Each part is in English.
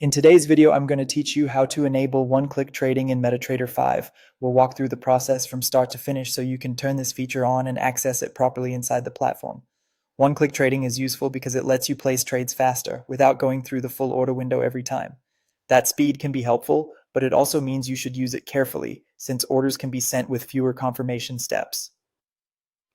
In today's video, I'm going to teach you how to enable one-click trading in MetaTrader 5. We'll walk through the process from start to finish so you can turn this feature on and access it properly inside the platform. One-click trading is useful because it lets you place trades faster without going through the full order window every time. That speed can be helpful, but it also means you should use it carefully since orders can be sent with fewer confirmation steps.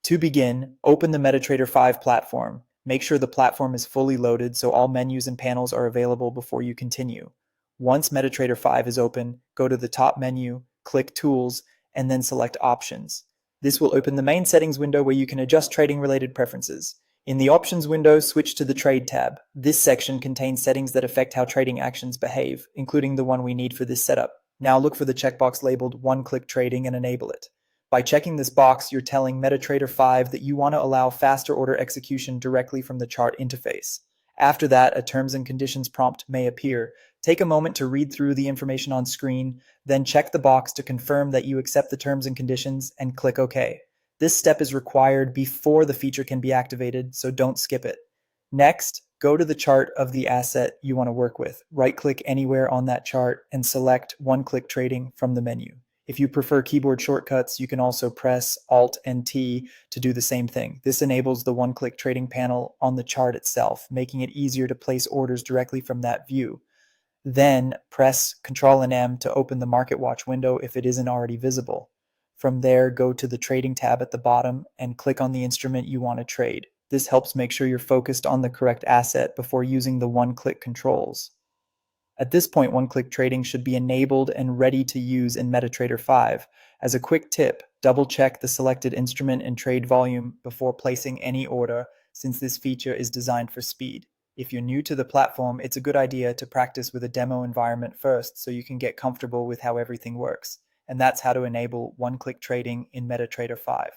To begin, open the MetaTrader 5 platform. Make sure the platform is fully loaded so all menus and panels are available before you continue. Once MetaTrader 5 is open, go to the top menu, click Tools, and then select Options. This will open the main settings window where you can adjust trading-related preferences. In the Options window, switch to the Trade tab. This section contains settings that affect how trading actions behave, including the one we need for this setup. Now look for the checkbox labeled One-Click Trading and enable it. By checking this box, you're telling MetaTrader 5 that you want to allow faster order execution directly from the chart interface. After that, a terms and conditions prompt may appear. Take a moment to read through the information on screen, then check the box to confirm that you accept the terms and conditions and click OK. This step is required before the feature can be activated, so don't skip it. Next, go to the chart of the asset you want to work with. Right-click anywhere on that chart and select one-click trading from the menu. If you prefer keyboard shortcuts, you can also press Alt and T to do the same thing. This enables the one-click trading panel on the chart itself, making it easier to place orders directly from that view. Then press Ctrl and M to open the Market Watch window if it isn't already visible. From there, go to the Trading tab at the bottom and click on the instrument you want to trade. This helps make sure you're focused on the correct asset before using the one-click controls. At this point, one-click trading should be enabled and ready to use in MetaTrader 5. As a quick tip, double-check the selected instrument and trade volume before placing any order, since this feature is designed for speed. If you're new to the platform, it's a good idea to practice with a demo environment first so you can get comfortable with how everything works. And that's how to enable one-click trading in MetaTrader 5.